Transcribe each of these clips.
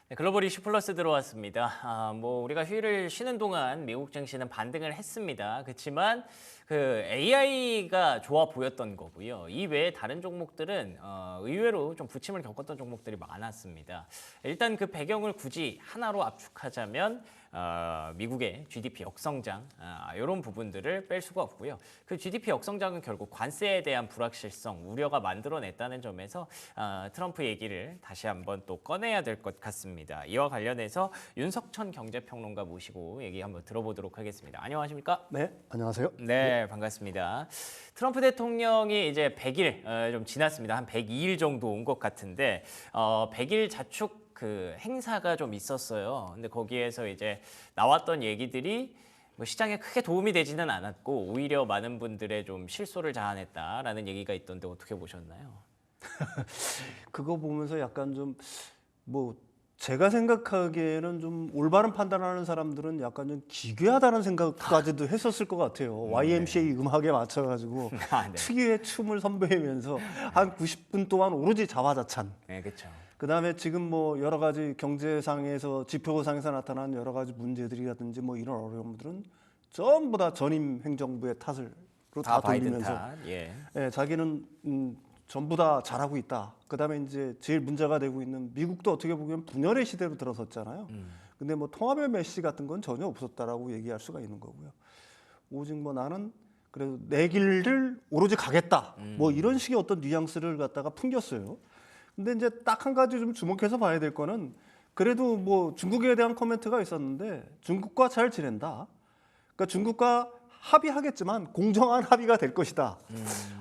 네, 글로벌 이슈 플러스 들어왔습니다. 뭐 우리가 휴일을 쉬는 동안 미국 증시는 반등을 했습니다. 그렇지만 그 AI가 좋아 보였던 거고요. 이 외에 다른 종목들은 의외로 좀 부침을 겪었던 종목들이 많았습니다. 일단 그 배경을 굳이 하나로 압축하자면 미국의 GDP 역성장 이런 부분들을 뺄 수가 없고요. 그 GDP 역성장은 결국 관세에 대한 불확실성, 우려가 만들어냈다는 점에서 트럼프 얘기를 다시 한번 또 꺼내야 될 것 같습니다. 이와 관련해서 윤석천 경제평론가 모시고 얘기 한번 들어보도록 하겠습니다. 안녕하십니까? 네, 안녕하세요. 네, 반갑습니다. 트럼프 대통령이 이제 100일 좀 지났습니다. 한 102일 정도 온 것 같은데 100일 자축 그 행사가 좀 있었어요. 근데 거기에서 이제 나왔던 얘기들이 뭐 시장에 크게 도움이 되지는 않았고 오히려 많은 분들의 좀 실소를 자아냈다라는 얘기가 있던데 어떻게 보셨나요? 그거 보면서 약간 좀 뭐 제가 생각하기에는 좀 올바른 판단하는 사람들은 약간 좀 기괴하다는 생각까지도 했었을 것 같아요. YMCA 음악에 맞춰가지고 네. 특유의 춤을 선보이면서 한 90분 동안 오로지 자화자찬. 네, 그렇죠. 그다음에 지금 뭐 여러 가지 경제상에서 지표상에서 나타난 여러 가지 문제들이라든지 뭐 이런 어려움들은 전부 다 전임 행정부의 탓으로 다 바이든 돌리면서 탓. 예. 예, 자기는 전부 다 잘하고 있다. 그다음에 이제 제일 문제가 되고 있는 미국도 어떻게 보면 분열의 시대로 들어섰잖아요. 근데 뭐 통합의 메시 같은 건 전혀 없었다라고 얘기할 수가 있는 거고요. 오직 뭐 나는 그래도 내 길을 오로지 가겠다. 뭐 이런 식의 어떤 뉘앙스를 갖다가 풍겼어요. 근데 이제 딱 한 가지 좀 주목해서 봐야 될 거는 그래도 뭐 중국에 대한 코멘트가 있었는데 중국과 잘 지낸다. 그러니까 중국과 합의하겠지만 공정한 합의가 될 것이다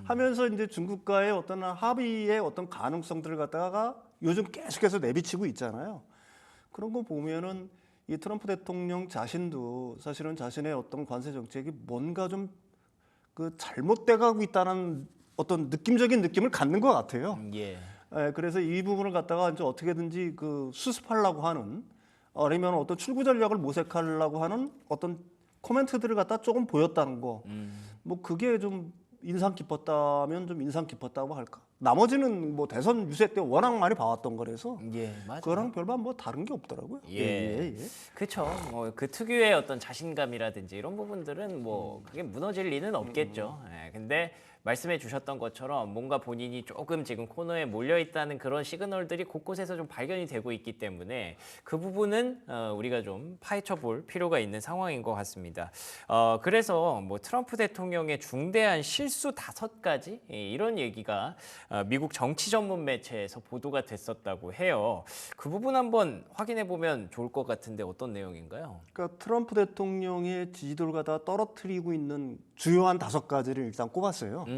하면서 이제 중국과의 어떤 합의의 어떤 가능성들을 갖다가 요즘 계속해서 내비치고 있잖아요. 그런 거 보면은 이 트럼프 대통령 자신도 사실은 자신의 어떤 관세 정책이 뭔가 좀 그 잘못돼 가고 있다는 어떤 느낌적인 느낌을 갖는 것 같아요. 예. 예, 그래서 이 부분을 갖다가 이제 어떻게든지 그 수습하려고 하는 아니면 어떤 출구 전략을 모색하려고 하는 어떤 코멘트들을 갖다 조금 보였다는 거. 뭐 그게 좀 인상 깊었다면 좀 인상 깊었다고 할까. 나머지는 뭐 대선 유세 때 워낙 많이 봐왔던 거라서 예, 맞아요. 그거랑 별반 뭐 다른 게 없더라고요. 예. 그렇죠. 뭐 그 특유의 어떤 자신감이라든지 이런 부분들은 뭐 그게 무너질 리는 없겠죠. 예. 근데 말씀해 주셨던 것처럼 뭔가 본인이 조금 지금 코너에 몰려 있다는 그런 시그널들이 곳곳에서 좀 발견이 되고 있기 때문에 그 부분은 우리가 좀 파헤쳐 볼 필요가 있는 상황인 것 같습니다. 그래서 뭐 트럼프 대통령의 중대한 실수 5가지 이런 얘기가 미국 정치 전문 매체에서 보도가 됐었다고 해요. 그 부분 한번 확인해 보면 좋을 것 같은데 어떤 내용인가요? 그러니까 트럼프 대통령의 지지도를 갖다 떨어뜨리고 있는 주요한 5가지를 일단 꼽았어요.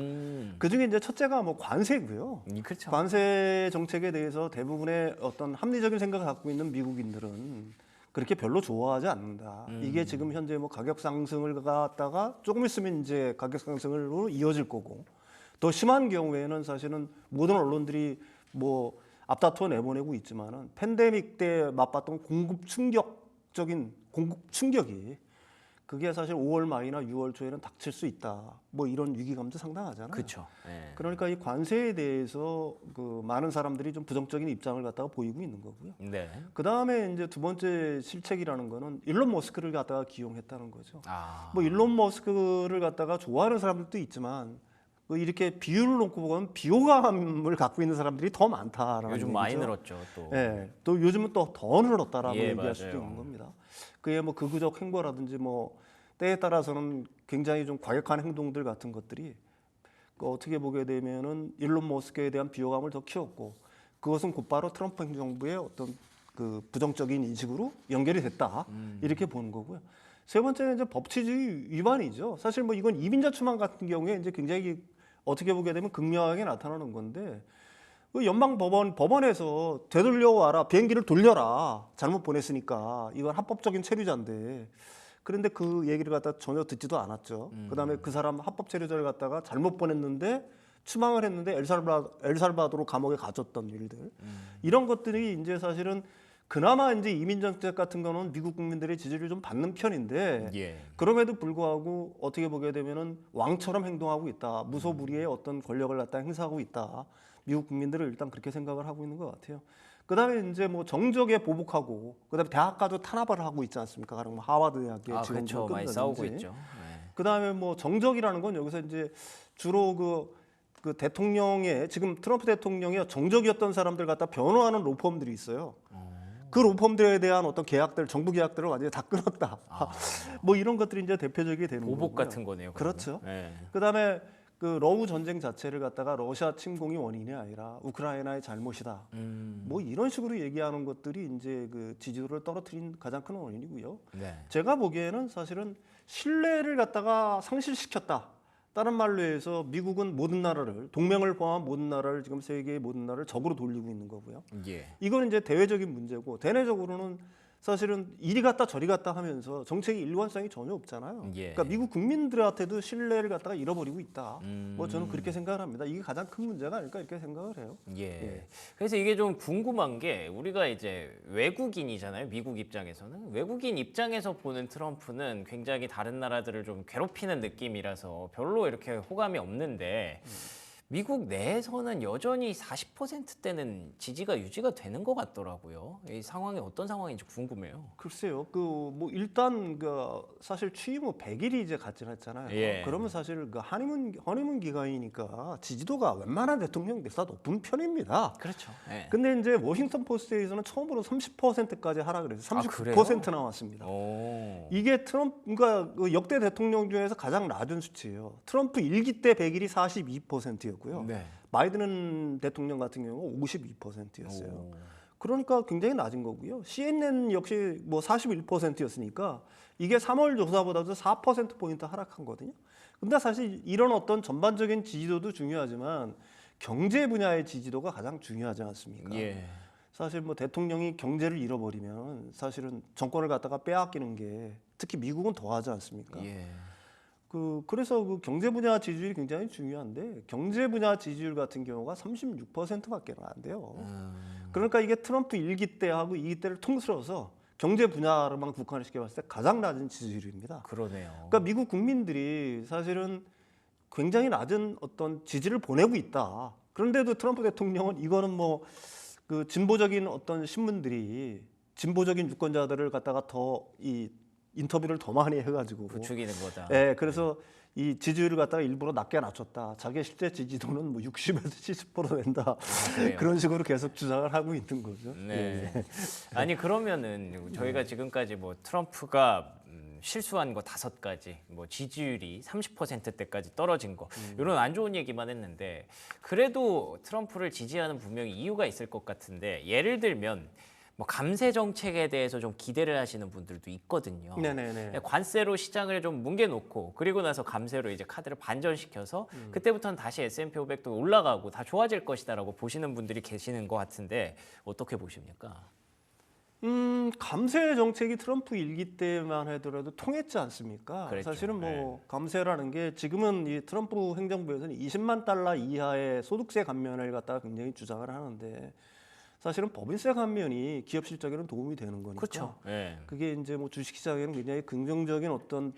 그 중에 이제 첫째가 뭐 관세고요. 그렇죠. 관세 정책에 대해서 대부분의 어떤 합리적인 생각을 갖고 있는 미국인들은 그렇게 별로 좋아하지 않는다. 이게 지금 현재 뭐 가격 상승을 갖다가 조금 있으면 이제 가격 상승으로 이어질 거고 더 심한 경우에는 사실은 모든 언론들이 뭐 앞다투어 내보내고 있지만은 팬데믹 때 맛봤던 충격적인 공급 충격이 그게 사실 5월 말이나 6월 초에는 닥칠 수 있다. 뭐 이런 위기감도 상당하잖아요. 그렇죠. 예. 그러니까 이 관세에 대해서 그 많은 사람들이 좀 부정적인 입장을 갖다가 보이고 있는 거고요. 네. 그 다음에 이제 두 번째 실책이라는 거는 일론 머스크를 갖다가 기용했다는 거죠. 뭐 일론 머스크를 갖다가 좋아하는 사람들도 있지만 뭐 이렇게 비율을 놓고 보면 비호감을 갖고 있는 사람들이 더 많다라는 요즘 얘기죠. 많이 늘었죠, 또. 예, 또 요즘은 또 더 늘었다라고 예, 얘기할 수도 맞아요. 있는 겁니다. 그의 뭐 극우적 행보라든지 뭐 때에 따라서는 굉장히 좀 과격한 행동들 같은 것들이 그 어떻게 보게 되면은 일론 머스크에 대한 비호감을 더 키웠고 그것은 곧바로 트럼프 행정부의 어떤 그 부정적인 인식으로 연결이 됐다 이렇게 보는 거고요. 세 번째는 이제 법치주의 위반이죠. 사실 뭐 이건 이민자 추방 같은 경우에 이제 굉장히 어떻게 보게 되면 극명하게 나타나는 건데 그 법원에서 되돌려 와라 비행기를 돌려라 잘못 보냈으니까 이건 합법적인 체류자인데 그런데 그 얘기를 갖다 전혀 듣지도 않았죠. 그다음에 그 사람 합법 체류자를 갖다가 잘못 보냈는데 추방을 했는데 엘살바도르 감옥에 갇혔던 일들 이런 것들이 이제 사실은 그나마 이제 이민 정책 같은 거는 미국 국민들의 지지를 좀 받는 편인데 예. 그럼에도 불구하고 어떻게 보게 되면은 왕처럼 행동하고 있다. 무소불위의 어떤 권력을 갖다 행사하고 있다. 미국 국민들은 일단 그렇게 생각을 하고 있는 것 같아요. 그다음에 이제 뭐 정적에 보복하고 그다음에 대학가도 탄압을 하고 있지 않습니까? 가령 뭐 하버드 대학의 그렇죠. 지원군을 많이 끊는다든지. 싸우고 있죠. 네. 그다음에 뭐 정적이라는 건 여기서 이제 주로 그 대통령의 지금 트럼프 대통령이 정적이었던 사람들 갖다 변호하는 로펌들이 있어요. 그 로펌들에 대한 어떤 계약들, 정부 계약들을 완전히 다 끊었다. 뭐 이런 것들이 이제 대표적이 되는 거고요. 보복 같은 거네요. 그러면. 그렇죠. 네. 그다음에 그 러우 전쟁 자체를 갖다가 러시아 침공이 원인이 아니라 우크라이나의 잘못이다. 뭐 이런 식으로 얘기하는 것들이 이제 그 지지도를 떨어뜨린 가장 큰 원인이고요. 네. 제가 보기에는 사실은 신뢰를 갖다가 상실시켰다. 다른 말로 해서 미국은 모든 나라를 동맹을 포함한 모든 나라를 지금 세계의 모든 나라를 적으로 돌리고 있는 거고요. 예. 이거는 이제 대외적인 문제고 대내적으로는 사실은 이리 갔다 저리 갔다 하면서 정책의 일관성이 전혀 없잖아요. 예. 그러니까 미국 국민들한테도 신뢰를 갖다가 잃어버리고 있다. 뭐 저는 그렇게 생각을 합니다. 이게 가장 큰 문제가 아닐까 이렇게 생각을 해요. 예. 예. 그래서 이게 좀 궁금한 게 우리가 이제 외국인이잖아요. 미국 입장에서는 외국인 입장에서 보는 트럼프는 굉장히 다른 나라들을 좀 괴롭히는 느낌이라서 별로 이렇게 호감이 없는데 미국 내에서는 여전히 40%대는 지지가 유지가 되는 것 같더라고요. 이 상황이 어떤 상황인지 궁금해요. 글쎄요. 그 뭐 일단 그 사실 취임 후 100일이 이제 갔긴 했잖아요. 예. 그러면 사실 그 허니문 기간이니까 지지도가 웬만한 대통령보다 높은 편입니다. 그렇죠. 예. 근데 이제 워싱턴 포스트에서는 처음으로 30%까지 하라 그래서 아, 그래요? 30% 나왔습니다. 오. 이게 트럼프가 그 역대 대통령 중에서 가장 낮은 수치예요. 트럼프 1기 때 100일이 42%였고요. 네. 바이든 대통령 같은 경우는 52%였어요. 그러니까 굉장히 낮은 거고요. CNN 역시 뭐 41%였으니까 이게 3월 조사보다도 4%포인트 하락한 거거든요. 근데 사실 이런 어떤 전반적인 지지도도 중요하지만 경제 분야의 지지도가 가장 중요하지 않습니까? 예. 사실 뭐 대통령이 경제를 잃어버리면 사실은 정권을 갖다가 빼앗기는 게 특히 미국은 더하지 않습니까? 예. 그래서 그 경제 분야 지지율이 굉장히 중요한데 경제 분야 지지율 같은 경우가 36%밖에 안 돼요. 그러니까 이게 트럼프 1기 때하고 2기 때를 통틀어서 경제 분야로만 국한을 시켜봤을 때 가장 낮은 지지율입니다. 그러네요. 그러니까 미국 국민들이 사실은 굉장히 낮은 어떤 지지를 보내고 있다. 그런데도 트럼프 대통령은 이거는 뭐 그 진보적인 어떤 신문들이 진보적인 유권자들을 갖다가 더 이 인터뷰를 더 많이 해가지고 부추기는 거다. 예, 그래서 이 지지율을 갖다가 일부러 낮게 낮췄다. 자기 실제 지지도는 뭐 60에서 70% 된다. 그래요? 그런 식으로 계속 주장을 하고 있는 거죠. 네. 예. 아니 그러면은 저희가 지금까지 뭐 트럼프가 실수한 거 5가지, 뭐 지지율이 30%대까지 떨어진 거 이런 안 좋은 얘기만 했는데 그래도 트럼프를 지지하는 분명히 이유가 있을 것 같은데 예를 들면 뭐 감세 정책에 대해서 좀 기대를 하시는 분들도 있거든요. 네네네. 관세로 시장을 좀 뭉개놓고 그리고 나서 감세로 이제 카드를 반전시켜서 그때부터는 다시 S&P 500도 올라가고 다 좋아질 것이다라고 보시는 분들이 계시는 것 같은데 어떻게 보십니까? 감세 정책이 트럼프 1기 때만 하더라도 통했지 않습니까? 그랬죠. 사실은 뭐 네. 감세라는 게 지금은 이 트럼프 행정부에서는 20만 달러 이하의 소득세 감면을 갖다가 굉장히 주장을 하는데 사실은 법인세 감면이 기업 실적에는 도움이 되는 거니까. 그렇죠. 네. 그게 이제 뭐 주식시장에는 굉장히 긍정적인 어떤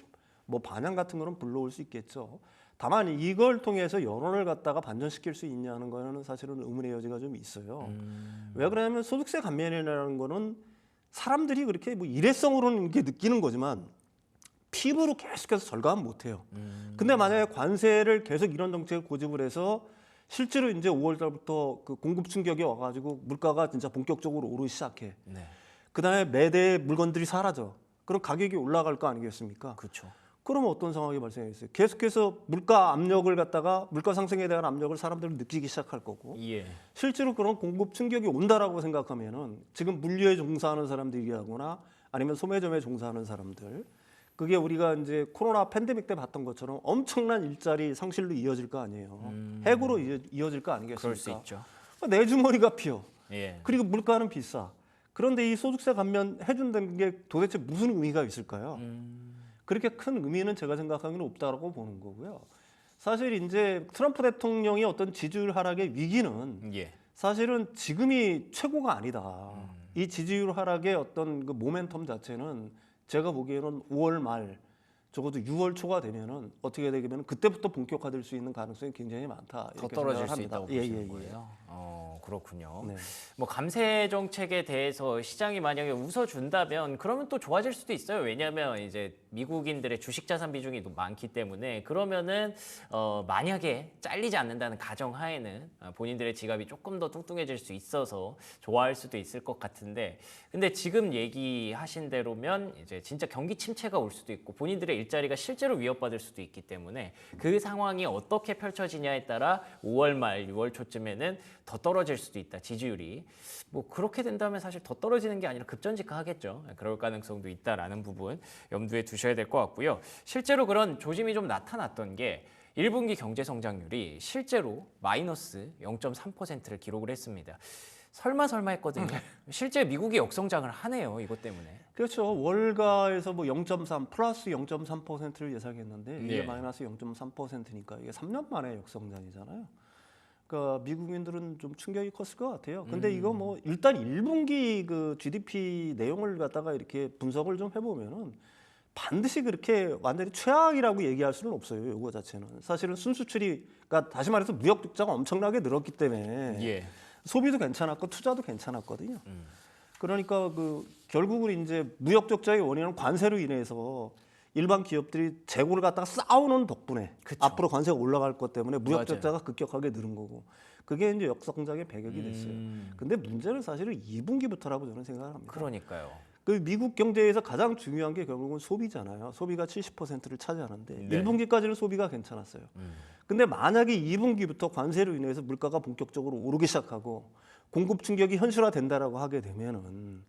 뭐 반향 같은 거는 불러올 수 있겠죠. 다만 이걸 통해서 여론을 갖다가 반전시킬 수 있냐는 거는 사실은 의문의 여지가 좀 있어요. 왜 그러냐면 소득세 감면이라는 거는 사람들이 그렇게 뭐 일회성으로는 이렇게 느끼는 거지만 피부로 계속해서 절감은 못해요. 근데 만약에 관세를 계속 이런 정책을 고집을 해서 실제로 이제 5월 달부터 그 공급 충격이 와가지고 물가가 진짜 본격적으로 오르기 시작해. 네. 그다음에 매대의 물건들이 사라져. 그럼 가격이 올라갈 거 아니겠습니까? 그렇죠. 그러면 어떤 상황이 발생했어요? 계속해서 물가 압력을 갖다가 물가 상승에 대한 압력을 사람들은 느끼기 시작할 거고 예. 실제로 그런 공급 충격이 온다라고 생각하면은 지금 물류에 종사하는 사람들이라거나 아니면 소매점에 종사하는 사람들 그게 우리가 이제 코로나 팬데믹 때 봤던 것처럼 엄청난 일자리 상실로 이어질 거 아니에요. 해고로 이어질 거 아니겠습니까? 그럴 수 있죠. 내 주머니가 피어. 예. 그리고 물가는 비싸. 그런데 이 소득세 감면 해준다는 게 도대체 무슨 의미가 있을까요? 그렇게 큰 의미는 제가 생각하기는 없다라고 보는 거고요. 사실 이제 트럼프 대통령의 어떤 지지율 하락의 위기는 예. 사실은 지금이 최고가 아니다. 이 지지율 하락의 어떤 그 모멘텀 자체는 제가 보기에는 5월 말 적어도 6월 초가 되면은 어떻게 되냐면 그때부터 본격화될 수 있는 가능성이 굉장히 많다. 더 이렇게 떨어질 수 생각을 있다고 합니다. 보시는 거예요? 그렇군요. 네. 뭐 감세 정책에 대해서 시장이 만약에 웃어준다면 그러면 또 좋아질 수도 있어요. 왜냐하면 이제 미국인들의 주식 자산 비중이 많기 때문에 그러면은 만약에 잘리지 않는다는 가정하에는 본인들의 지갑이 조금 더 뚱뚱해질 수 있어서 좋아할 수도 있을 것 같은데, 근데 지금 얘기하신 대로면 이제 진짜 경기 침체가 올 수도 있고 본인들의 일자리가 실제로 위협받을 수도 있기 때문에 그 상황이 어떻게 펼쳐지냐에 따라 5월 말 6월 초쯤에는 더 떨어질 수도 있다, 지지율이. 뭐 그렇게 된다면 사실 더 떨어지는 게 아니라 급전직하하겠죠. 그럴 가능성도 있다라는 부분 염두에 두셔야 될 것 같고요. 실제로 그런 조짐이 좀 나타났던 게 1분기 경제 성장률이 실제로 마이너스 0.3%를 기록을 했습니다. 설마 했거든요. 실제 미국이 역성장을 하네요, 이것 때문에. 그렇죠. 월가에서 뭐 0.3 플러스 0.3%를 예상했는데 이게 네. 마이너스 0.3%니까 이게 3년 만에 역성장이잖아요. 그러니까 미국인들은 좀 충격이 컸을 것 같아요. 근데 이거 뭐 일단 1분기 그 GDP 내용을 갖다가 이렇게 분석을 좀 해보면은 반드시 그렇게 완전히 최악이라고 얘기할 수는 없어요. 이거 자체는 사실은 순수출이, 그러니까 다시 말해서 무역 적자가 엄청나게 늘었기 때문에 예. 소비도 괜찮았고 투자도 괜찮았거든요. 그러니까 그 결국은 이제 무역 적자의 원인은 관세로 인해서 일반 기업들이 재고를 갖다가 쌓아오는 덕분에 그쵸. 앞으로 관세가 올라갈 것 때문에 무역 맞아요. 적자가 급격하게 늘은 거고, 그게 이제 역성장의 배경이 됐어요. 근데 문제는 사실은 2분기부터라고 저는 생각을 합니다. 그러니까요. 그 미국 경제에서 가장 중요한 게 결국은 소비잖아요. 소비가 70%를 차지하는데 네. 1분기까지는 소비가 괜찮았어요. 근데 만약에 2분기부터 관세로 인해서 물가가 본격적으로 오르기 시작하고 공급 충격이 현실화된다라고 하게 되면은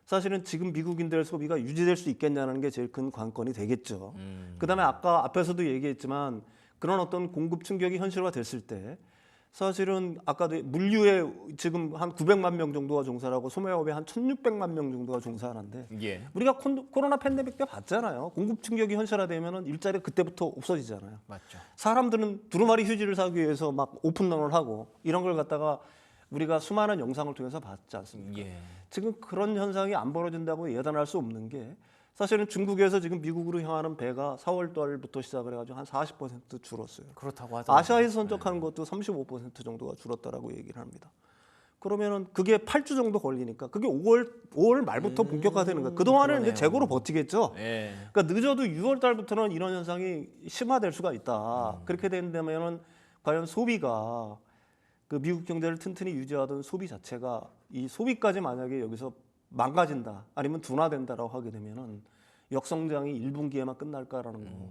사실은 지금 미국인들의 소비가 유지될 수 있겠냐는 게 제일 큰 관건이 되겠죠. 그다음에 아까 앞에서도 얘기했지만 그런 어떤 공급 충격이 현실화됐을 때 사실은 아까도 물류에 지금 한 900만 명 정도가 종사를 하고 소매업에 한 1,600만 명 정도가 종사하는데 예. 우리가 코로나 팬데믹 때 봤잖아요. 공급 충격이 현실화되면은 일자리가 그때부터 없어지잖아요. 맞죠. 사람들은 두루마리 휴지를 사기 위해서 막 오픈런을 하고 이런 걸 갖다가 우리가 수많은 영상을 통해서 봤지 않습니까? 예. 지금 그런 현상이 안 벌어진다고 예단할 수 없는 게 사실은 중국에서 지금 미국으로 향하는 배가 4월 달부터 시작을 해가지고 한 40% 줄었어요. 그렇다고 하더라고요. 아시아에서 선적하는 것도 35% 정도가 줄었다라고 얘기를 합니다. 그러면은 그게 8주 정도 걸리니까 그게 5월 말부터 본격화되는 거예요. 그동안은 그러네요. 이제 재고로 버티겠죠. 예. 그러니까 늦어도 6월 달부터는 이런 현상이 심화될 수가 있다. 그렇게 된다면은 과연 소비가 그 미국 경제를 튼튼히 유지하던 소비 자체가 이 소비까지 만약에 여기서 망가진다 아니면 둔화된다라고 하게 되면은 역성장이 1분기에만 끝날까라는 거.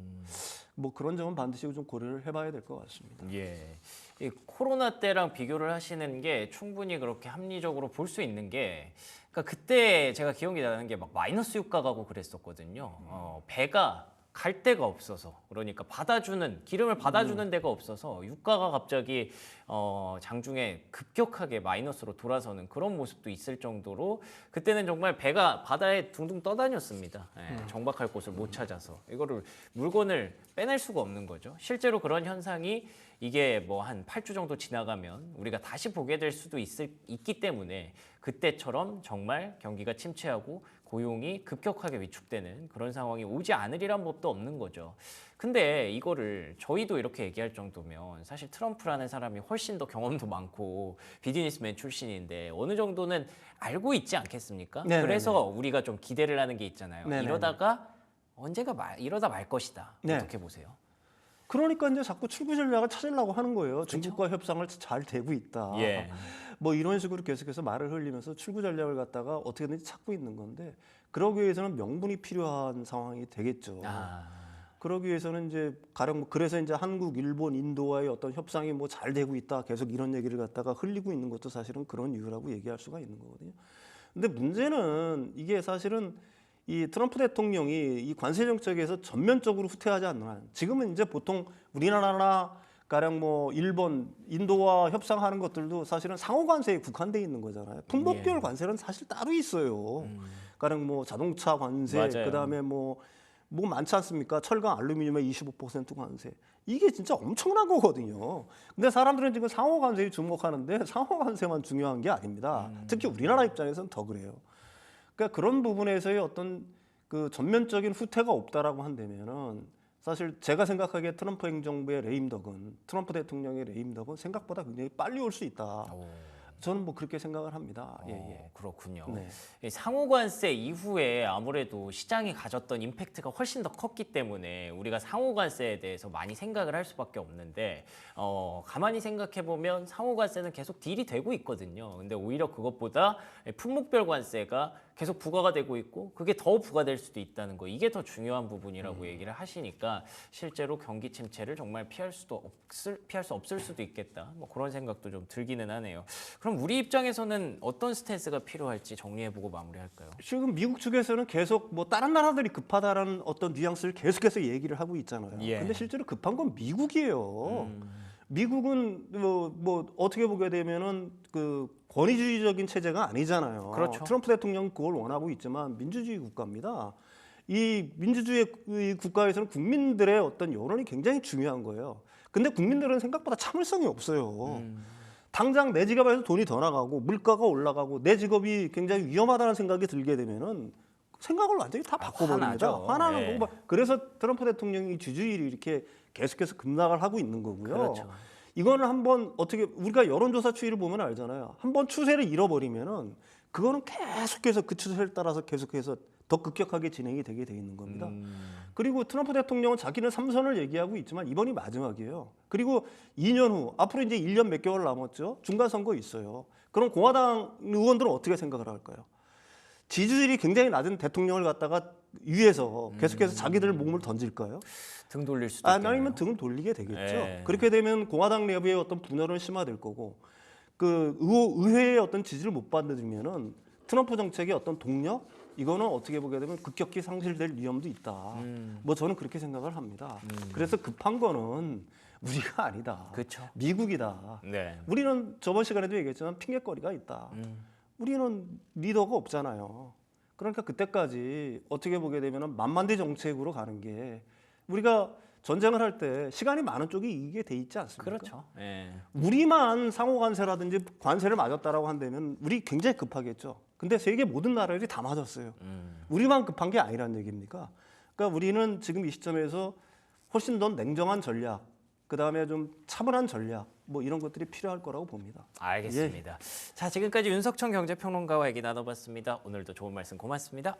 뭐 그런 점은 반드시 좀 고려를 해봐야 될 것 같습니다. 예. 이 코로나 때랑 비교를 하시는 게 충분히 그렇게 합리적으로 볼 수 있는 게, 그러니까 그때 제가 기억이 나는 게 막 마이너스 유가 가고 그랬었거든요. 배가 갈 데가 없어서, 그러니까 기름을 받아주는 데가 없어서 유가가 갑자기 장중에 급격하게 마이너스로 돌아서는 그런 모습도 있을 정도로 그때는 정말 배가 바다에 둥둥 떠다녔습니다. 예, 정박할 곳을 못 찾아서 이거를 물건을 빼낼 수가 없는 거죠. 실제로 그런 현상이 이게 뭐 한 8주 정도 지나가면 우리가 다시 보게 될 수도 있기 때문에 그때처럼 정말 경기가 침체하고 고용이 급격하게 위축되는 그런 상황이 오지 않으리란 법도 없는 거죠. 근데 이거를 저희도 이렇게 얘기할 정도면 사실 트럼프라는 사람이 훨씬 더 경험도 많고 비즈니스맨 출신인데 어느 정도는 알고 있지 않겠습니까? 네네네. 그래서 우리가 좀 기대를 하는 게 있잖아요. 네네네. 이러다가 이러다 말 것이다. 네. 어떻게 보세요? 그러니까 이제 자꾸 출구 전략을 찾으려고 하는 거예요. 중국과 협상을 잘 되고 있다. 예. 뭐 이런 식으로 계속해서 말을 흘리면서 출구 전략을 갖다가 어떻게든지 찾고 있는 건데 그러기 위해서는 명분이 필요한 상황이 되겠죠. 그러기 위해서는 이제 가령 그래서 이제 한국, 일본, 인도와의 어떤 협상이 뭐 잘 되고 있다. 계속 이런 얘기를 갖다가 흘리고 있는 것도 사실은 그런 이유라고 얘기할 수가 있는 거거든요. 근데 문제는 이게 사실은 이 트럼프 대통령이 이 관세 정책에서 전면적으로 후퇴하지 않는 한 지금은 이제 보통 우리나라나 가령 뭐 일본, 인도와 협상하는 것들도 사실은 상호 관세에 국한돼 있는 거잖아요. 품목별 관세는 사실 따로 있어요. 가령 뭐 자동차 관세, 맞아요. 그다음에 뭐 많지 않습니까? 철강, 알루미늄에 25% 관세. 이게 진짜 엄청난 거거든요. 근데 사람들은 지금 상호 관세에 주목하는데 상호 관세만 중요한 게 아닙니다. 특히 우리나라 입장에서는 더 그래요. 그러니까 그런 부분에서의 어떤 그 전면적인 후퇴가 없다라고 한다면은 사실 제가 생각하기에 트럼프 행정부의 레임덕은 트럼프 대통령의 레임덕은 생각보다 굉장히 빨리 올 수 있다. 오. 저는 뭐 그렇게 생각을 합니다. 예, 예. 그렇군요. 네. 이 상호관세 이후에 아무래도 시장이 가졌던 임팩트가 훨씬 더 컸기 때문에 우리가 상호관세에 대해서 많이 생각을 할 수밖에 없는데 가만히 생각해 보면 상호관세는 계속 딜이 되고 있거든요. 근데 오히려 그것보다 품목별 관세가 계속 부과가 되고 있고 그게 더 부과될 수도 있다는 거, 이게 더 중요한 부분이라고 얘기를 하시니까 실제로 경기 침체를 정말 피할 수 없을 수도 있겠다. 뭐 그런 생각도 좀 들기는 하네요. 그럼 우리 입장에서는 어떤 스탠스가 필요할지 정리해보고 마무리할까요? 지금 미국 측에서는 계속 뭐 다른 나라들이 급하다라는 어떤 뉘앙스를 계속해서 얘기를 하고 있잖아요. 예. 근데 실제로 급한 건 미국이에요. 미국은 뭐 어떻게 보게 되면은 그 권위주의적인 체제가 아니잖아요. 그렇죠. 트럼프 대통령은 그걸 원하고 있지만 민주주의 국가입니다. 이 민주주의 국가에서는 국민들의 어떤 여론이 굉장히 중요한 거예요. 근데 국민들은 생각보다 참을성이 없어요. 당장 내 지갑에서 돈이 더 나가고 물가가 올라가고 내 직업이 굉장히 위험하다는 생각이 들게 되면은 생각을 완전히 다 바꿔버립니다. 화나죠. 화나는 예. 거고 그래서 트럼프 대통령이 주주율이 이렇게 계속해서 급락을 하고 있는 거고요. 그렇죠. 이거는 한번 어떻게 우리가 여론조사 추이를 보면 알잖아요. 한번 추세를 잃어버리면은 그거는 계속해서 그 추세를 따라서 계속해서 더 급격하게 진행이 되게 돼 있는 겁니다. 그리고 트럼프 대통령은 자기는 3선을 얘기하고 있지만 이번이 마지막이에요. 그리고 2년 후 앞으로 이제 1년 몇 개월 남았죠. 중간 선거 있어요. 그럼 공화당 의원들은 어떻게 생각을 할까요? 지지율이 굉장히 낮은 대통령을 갖다가 위해서 계속해서 자기들 몸을 던질까요? 등 돌릴 수도 있겠네요. 아니면 등을 돌리게 되겠죠. 예. 그렇게 되면 공화당 내부의 어떤 분열은 심화될 거고 그 의회의 어떤 지지를 못 받으면은 트럼프 정책의 어떤 동력 이거는 어떻게 보게 되면 급격히 상실될 위험도 있다. 뭐 저는 그렇게 생각을 합니다. 그래서 급한 거는 우리가 아니다. 그렇죠. 미국이다. 네. 우리는 저번 시간에도 얘기했지만 핑계거리가 있다. 우리는 리더가 없잖아요. 그러니까 그때까지 어떻게 보게 되면 만만대 정책으로 가는 게 우리가 전쟁을 할 때 시간이 많은 쪽이 이기게 돼 있지 않습니까? 그렇죠. 예. 우리만 상호관세라든지 관세를 맞았다라고 한다면 우리 굉장히 급하겠죠. 근데 세계 모든 나라들이 다 맞았어요. 우리만 급한 게 아니란 얘기입니까? 그러니까 우리는 지금 이 시점에서 훨씬 더 냉정한 전략, 그 다음에 좀 차분한 전략, 뭐 이런 것들이 필요할 거라고 봅니다. 알겠습니다. 자, 지금까지 윤석천 경제평론가와 얘기 나눠봤습니다. 오늘도 좋은 말씀 고맙습니다.